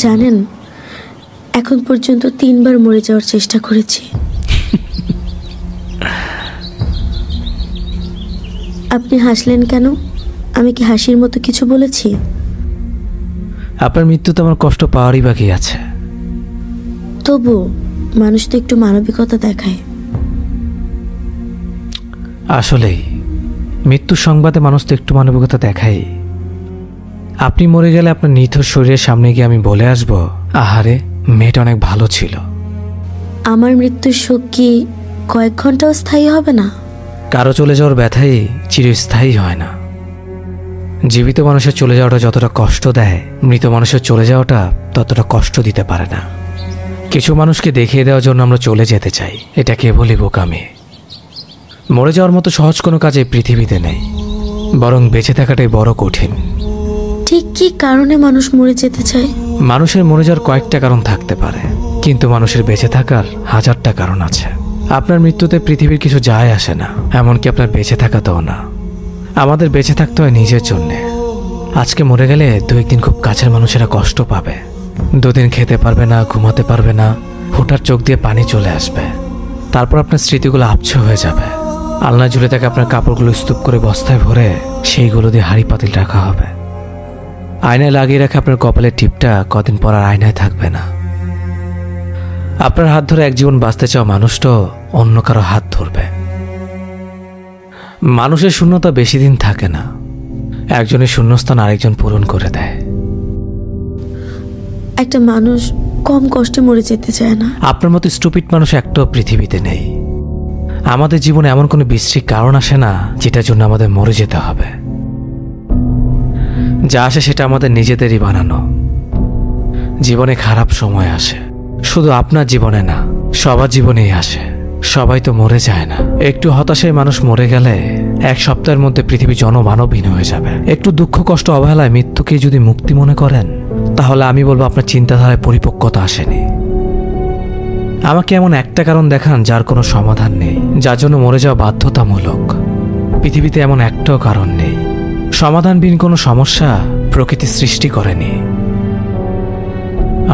জানেন, এখন পর্যন্ত 3 বার মরে যাওয়ার চেষ্টা করেছি। আপনি হাসলেন কেন? আমি কি হাসির মতো কিছু বলেছি? আপনার মৃত্যুতে আমার কষ্ট পাওয়ারই বাকি আছে। তবু মানুষ তো একটু মানবিকতা দেখায়। আসলেই মৃত্যুর সংবাদে মানুষ তো একটু মানবিকতা দেখায়। আপনি মরে গেলে আপনার নিথর শরীরের সামনে গিয়ে আমি বলে আসব, আহারে মেয়েটা অনেক ভালো ছিল। আমার মৃত্যুর শোক কি কয়েক ঘন্টাও স্থায়ী হবে না? কারো চলে যাওয়ার ব্যথাই চিরস্থায়ী হয় না। জীবিত মানুষের চলে যাওয়াটা যতটা কষ্ট দেয়, মৃত মানুষের চলে যাওয়াটা ততটা কষ্ট দিতে পারে না। কিছু মানুষকে দেখিয়ে দেওয়ার জন্য আমরা চলে যেতে চাই, এটা কেবলই বোকামি। মরে যাওয়ার মতো সহজ কোনো কাজ এই পৃথিবীতে নেই, বরং বেঁচে থাকাটাই বড় কঠিন। ঠিক কি কারণে মানুষ মরে যেতে চায়? মানুষের মরে যাওয়ার কয়েকটা কারণ থাকতে পারে, কিন্তু মানুষের বেঁচে থাকার হাজারটা কারণ আছে। আপনার মৃত্যুতে পৃথিবীর কিছু যায় আসে না, এমনকি আপনার বেঁচে থাকাতেও না। আমাদের বেঁচে থাকতে হয় নিজের জন্যে। আজকে মরে গেলে 2-1 দিন খুব কাছের মানুষেরা কষ্ট পাবে। 2 দিন খেতে পারবে না, ঘুমাতে পারবে না, হুটার চোখ দিয়ে পানি চলে আসবে। তারপর আপনার স্মৃতিগুলো আবছা হয়ে যাবে। আলনায় ঝুলে থাকে আপনার কাপড়গুলো স্তূপ করে বস্তায় ভরে সেইগুলো দিয়ে হাঁড়ি পাতিল রাখা হবে। আয়নায় লাগিয়ে রাখা আপনার কপালের টিপটা কদিন পর আর আয়নায় থাকবে না। আপনার হাত ধরে এক জীবন বাঁচতে চাও মানুষটাও অন্য কারো হাত ধরবে। মানুষের শূন্যতা বেশি দিন থাকে না, একজনের শূন্যস্থান আরেকজন পূরণ করে দেয়। একটা মানুষ কম কষ্টে মরে যেতে চায় না। আপনার মতো স্টুপিড মানুষ একটাও পৃথিবীতে নেই। আমাদের জীবনে এমন কোনো বিশ্রী কারণ আসে না যেটার জন্য আমাদের মরে যেতে হবে। যা আসে সেটা আমাদের নিজেদেরই বানানো। জীবনে খারাপ সময় আসে, শুধু আপনার জীবনে না, সবার জীবনেই আসে। সবাই তো মরে যায় না। একটু হতাশায় মানুষ মরে গেলে 1 সপ্তাহের মধ্যে পৃথিবী জনমানবহীন হয়ে যাবে। একটু দুঃখ কষ্ট অবহেলায় মৃত্যুকে যদি মুক্তি মনে করেন, তাহলে আমি বলবো আপনার চিন্তাধারায় পরিপক্কতা আসেনি। আমাকে এমন একটা কারণ দেখান যার কোনো সমাধান নেই, যার জন্য মরে যাওয়া বাধ্যতামূলক। পৃথিবীতে এমন একটাও কারণ নেই। সমাধানবিহীন কোনো সমস্যা প্রকৃতি সৃষ্টি করেনি।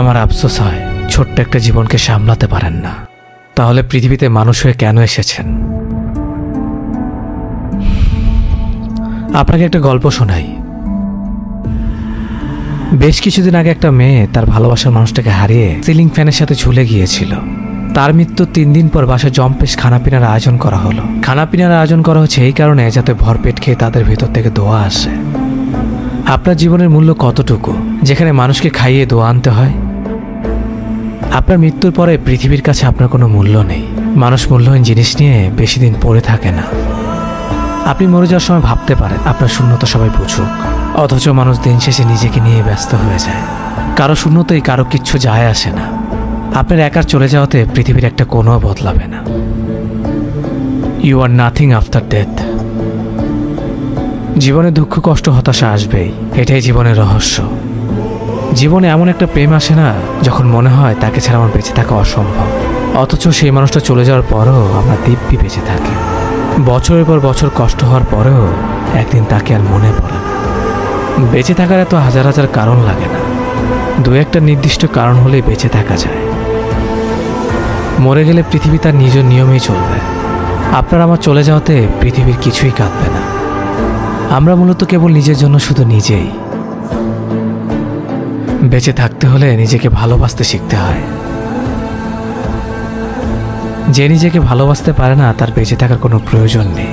আমার আফসোস হয় ছোট্ট একটা জীবনকে সামলাতে পারেন না। তাহলে পৃথিবীতে মানুষ হয়ে কেন এসেছেন? আপনাকে একটা গল্প শোনাই। বেশ কিছুদিন আগে একটা মেয়ে তার ভালোবাসার মানুষটাকে হারিয়ে সিলিং ফ্যানের সাথে ঝুলে গিয়েছিল। তার মৃত্যুর 3 দিন পর বাসায় জম্পেশ খানাপিনার আয়োজন করা হলো। খানাপিনার আয়োজন করা হচ্ছে এই কারণে যাতে ভরপেট খেয়ে তাদের ভেতর থেকে দোয়া আসে। আপনার জীবনের মূল্য কতটুকু যেখানে মানুষকে খাইয়ে দোয়া আনতে হয়? আপনার মৃত্যুর পরে পৃথিবীর কাছে আপনার কোনো মূল্য নেই। মানুষ মূল্যহীন জিনিস নিয়ে বেশি দিন পড়ে থাকে না। আপনি মরে যাওয়ার সময় ভাবতে পারেন আপনার শূন্যতা সবাই বুঝুক, অথচ মানুষ দিন শেষে নিজেকে নিয়ে ব্যস্ত হয়ে যায়। কারো শূন্যতাই কারো কিচ্ছু যায় আসে না। আপনার একার চলে যাওয়াতে পৃথিবীর একটা কোণও বদলাবে না। You are nothing after death. জীবনে দুঃখ কষ্ট হতাশা আসবেই, এটাই জীবনের রহস্য। জীবনে এমন একটা প্রেম আসে না যখন মনে হয় তাকে ছাড়া আমার বেঁচে থাকা অসম্ভব, অথচ সেই মানুষটা চলে যাওয়ার পরও আমরা দিব্যি বেঁচে থাকি। বছরের পর বছর কষ্ট হওয়ার পরেও একদিন তাকে আর মনে পড়ে না। বেঁচে থাকার এত হাজার হাজার কারণ লাগে না, 2-1টা নির্দিষ্ট কারণ হলেই বেঁচে থাকা যায়। মরে গেলে পৃথিবী তার নিজ নিয়মেই চলবে। আপনার আমার চলে যাওয়াতে পৃথিবীর কিছুই কাঁদবে না। আমরা মূলত কেবল নিজের জন্য শুধু নিজেই। বেঁচে থাকতে হলে নিজেকে ভালোবাসতে শিখতে হয়। যে নিজেকে ভালোবাসতে পারে না তার বেঁচে থাকার কোনো প্রয়োজন নেই।